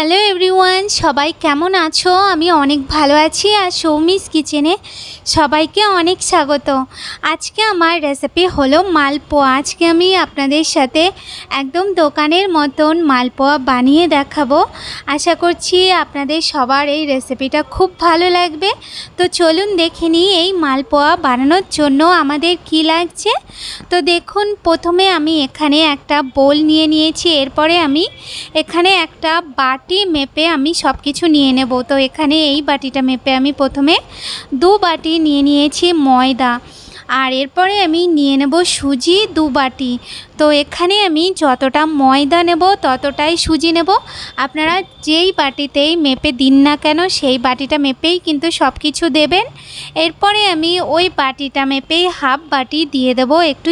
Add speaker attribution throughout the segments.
Speaker 1: Hello everyone, সবাই কেমন আছো? আমি অনেক ভালো আছি। আর সৌমিস কিচেনে সবাইকে অনেক স্বাগত। আজকে আমার রেসিপি হলো মালপোয়া। আজকে আমি আপনাদের সাথে একদম দোকানের মতন মালপোয়া বানিয়ে দেখাবো। আশা করছি আপনাদের সবার এই রেসিপিটা খুব ভালো লাগবে। তো চলুন দেখে নিই এই মালপোয়া বানানোর জন্য আমাদের কি লাগছে। তো দেখুন, প্রথমে আমি এখানে একটা বোল নিয়ে নিয়েছি। এরপরে আমি এখানে একটা বাটি মেপে আমি সব কিছু নিয়ে নেব। তো এখানে এই বাটিটা মেপে আমি প্রথমে 2 বাটি নিয়ে নিয়েছি ময়দা, আর এরপরে আমি নিয়ে নেব সুজি 2 বাটি। তো এখানে আমি যতটা ময়দা নেব ততটাই সুজি নেব। আপনারা যেই বাটিতেই মেপে দিন না কেন সেই বাটিটা মেপেই কিন্তু সব কিছু দেবেন। এরপরে আমি ওই বাটিটা মেপেই হাফ বাটি দিয়ে দেব একটু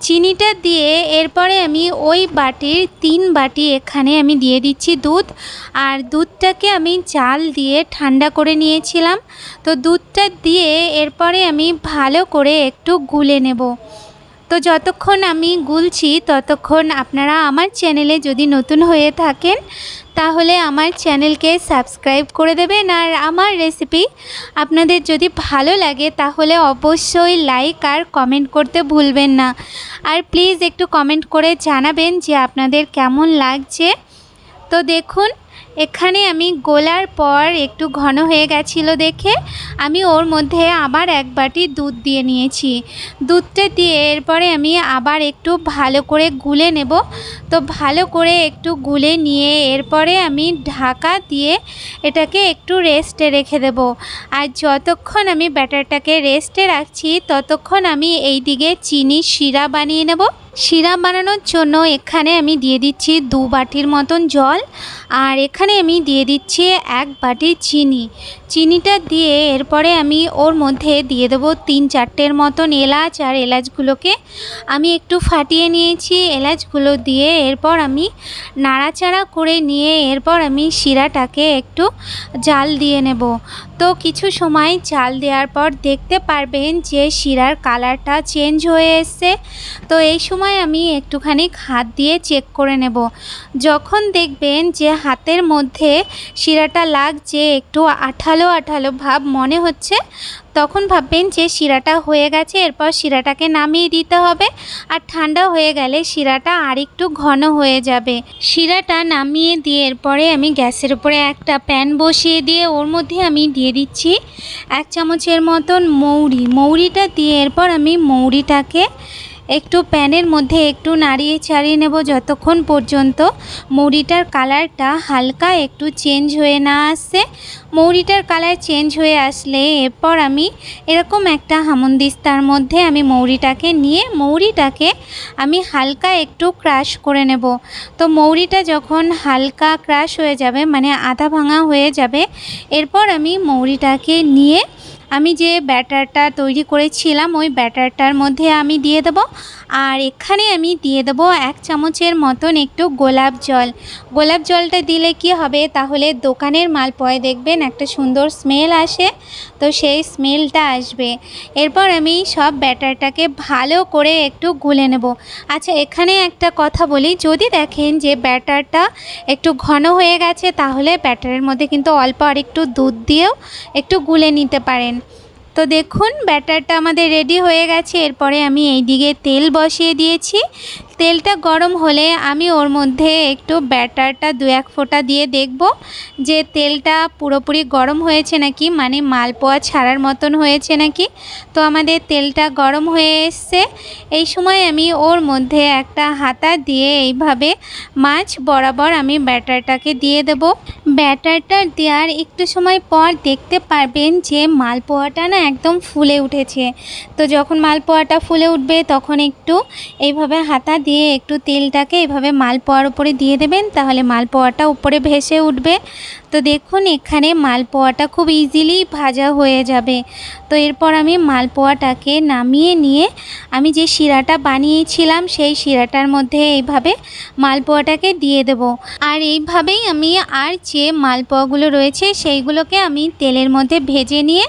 Speaker 1: চিনিটা দিয়ে এরপরে আমি ওই বাটির 3 বাটি এখানে আমি দিয়ে দিচ্ছি দুধ। আর দুধটাকে আমি জাল দিয়ে ঠান্ডা করে নিয়েছিলাম। তো দুধটা দিয়ে এরপরে আমি ভালো করে একটু গুলে নেব। তো যতক্ষণ আমি গুলছি ততক্ষণ আপনারা আমার চ্যানেলে যদি নতুন হয়ে থাকেন তাহলে আমার চ্যানেলকে সাবস্ক্রাইব করে দেবেন। আর আমার রেসিপি আপনাদের যদি ভালো লাগে তাহলে অবশ্যই লাইক আর কমেন্ট করতে ভুলবেন না। আর প্লিজ একটু কমেন্ট করে জানাবেন যে আপনাদের কেমন লাগছে। তো দেখুন, এখানে আমি গোলার পর একটু ঘন হয়ে গেছিলো দেখে আমি ওর মধ্যে আবার 1 বাটি দুধ দিয়ে নিয়েছি। দুধটা দিয়ে এরপরে আমি আবার একটু ভালো করে গুলে নেব। তো ভালো করে একটু গুলে নিয়ে এরপরে আমি ঢাকা দিয়ে এটাকে একটু রেস্টে রেখে দেব। আর যতক্ষণ আমি ব্যাটারটাকে রেস্টে রাখছি ততক্ষণ আমি এই দিকে চিনির শিরা বানিয়ে নেব। শিরা বানানোর জন্য এখানে আমি দিয়ে দিচ্ছি 2 বাটির মতন জল, আর এখানে আমি দিয়ে দিচ্ছি 1 বাটি চিনিটা দিয়ে এরপরে আমি ওর মধ্যে দিয়ে দেবো 3-4টের মতন এলাচ। আর এলাচগুলোকে আমি একটু ফাটিয়ে নিয়েছি। এলাচগুলো দিয়ে এরপর আমি নাড়াচাড়া করে নিয়ে এরপর আমি শিরাটাকে একটু জাল দিয়ে নেব। তো কিছু সময় জাল দেওয়ার পর দেখতে পারবেন যে শিরার কালারটা চেঞ্জ হয়ে এসছে। তো এই সময় আমি একটুখানি হাত দিয়ে চেক করে নেব। যখন দেখবেন যে হাতের মধ্যে শিরাটা লাগছে, একটু আঠালো আঠালো ভাব মনে হচ্ছে, তখন ভাববেন যে শিরাটা হয়ে গেছে। এরপর শিরাটাকে নামিয়ে দিতে হবে। আর ঠান্ডা হয়ে গেলে শিরাটা আরেকটু ঘন হয়ে যাবে। শিরাটা নামিয়ে দিয়ে এরপরে আমি গ্যাসের উপরে একটা প্যান বসিয়ে দিয়ে ওর মধ্যে আমি দিয়ে দিচ্ছি 1 চামচের মতন মৌরিটা দিয়ে এরপর আমি মৌরিটাকে একটু প্যানের মধ্যে একটু নাড়িয়ে ছাড়িয়ে নেব যতক্ষণ পর্যন্ত মৌরিটার কালারটা হালকা একটু চেঞ্জ হয়ে না আসছে। মৌরিটার কালার চেঞ্জ হয়ে আসলে এরপর আমি এরকম একটা হামনদিস্তার মধ্যে আমি মৌরিটাকে নিয়ে মৌরিটাকে আমি হালকা একটু ক্রাশ করে নেব। তো মৌরিটা যখন হালকা ক্রাশ হয়ে যাবে, মানে আধা ভাঙা হয়ে যাবে, এরপর আমি মৌরিটাকে নিয়ে আমি যে ব্যাটারটা তৈরি করেছিলাম ওই ব্যাটারটার মধ্যে আমি দিয়ে দেব। আর এখানে আমি দিয়ে দেব 1 চামচের মতন একটু গোলাপ জলটা দিলে কি হবে, তাহলে দোকানের মালপোয়ায় দেখবেন একটা সুন্দর স্মেল আসে। তো সেই স্মেলটা আসবে। এরপর আমি সব ব্যাটারটাকে ভালো করে একটু গুলে নেব। আচ্ছা, এখানে একটা কথা বলি, যদি দেখেন যে ব্যাটারটা একটু ঘন হয়ে গেছে তাহলে ব্যাটারের মধ্যে কিন্তু অল্প আর একটু দুধ দিয়েও একটু গুলে নিতে পারেন। তো দেখুন, ব্যাটারটা আমাদের রেডি হয়ে গেছে। এরপরে আমি এই দিকে তেল বসিয়ে দিয়েছি। তেলটা গরম হলে আমি ওর মধ্যে একটু ব্যাটারটা 2-1 ফোঁটা দিয়ে দেখব যে তেলটা পুরোপুরি গরম হয়েছে নাকি, মানে মালপোয়া ছাড়ার মতন হয়েছে নাকি। তো আমাদের তেলটা গরম হয়ে এসছে। এই সময় আমি ওর মধ্যে একটা হাতা দিয়ে এইভাবে মাছ বরাবর আমি ব্যাটারটাকে দিয়ে দেব। ব্যাটারটা দেওয়ার একটু সময় পর দেখতে পারবেন যে মালপোয়াটা না একদম ফুলে উঠেছে। তো যখন মালপোয়াটা ফুলে উঠবে তখন একটু এইভাবে হাতা দিয়ে একটু তেলটাকে এভাবে মালপোয়ার উপরে দিয়ে দেবেন, তাহলে মালপোয়াটা উপরে ভেসে উঠবে। তো দেখুন, এখানে মালপোয়াটা খুব ইজিলি ভাজা হয়ে যাবে। তো এরপর আমি মালপোয়াটাকে নামিয়ে নিয়ে আমি যে শিরাটা বানিয়েছিলাম সেই শিরাটার মধ্যে এইভাবে মালপোয়াটাকে দিয়ে দেব। আর এইভাবেই আমি আর যে মালপোয়াগুলো রয়েছে সেইগুলোকে আমি তেলের মধ্যে ভেজে নিয়ে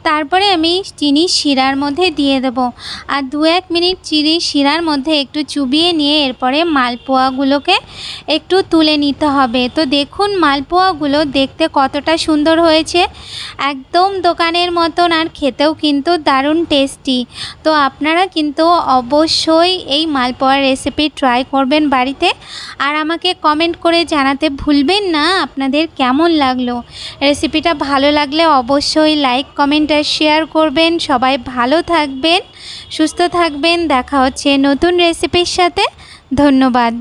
Speaker 1: তারপরে আমি চিনি শিরার মধ্যে দিয়ে দেবো আর 2-1 মিনিট চিনি শিরার মধ্যে একটু চুবিয়ে নিয়ে এরপরে মালপোয়াগুলোকে একটু তুলে নিতে হবে। তো দেখুন মালপোয়াগুলো দেখতে কতটা সুন্দর হয়েছে, একদম দোকানের মতন, আর খেতেও কিন্তু দারুণ টেস্টি। তো আপনারা কিন্তু অবশ্যই এই মালপোয়ার রেসিপি ট্রাই করবেন বাড়িতে, আর আমাকে কমেন্ট করে জানাতে ভুলবেন না আপনাদের কেমন লাগলো। রেসিপিটা ভালো লাগলে অবশ্যই লাইক কমেন্ট আর শেয়ার করবেন। সবাই ভালো থাকবেন, সুস্থ থাকবেন। দেখা হচ্ছে নতুন রেসিপির সাথে। ধন্যবাদ।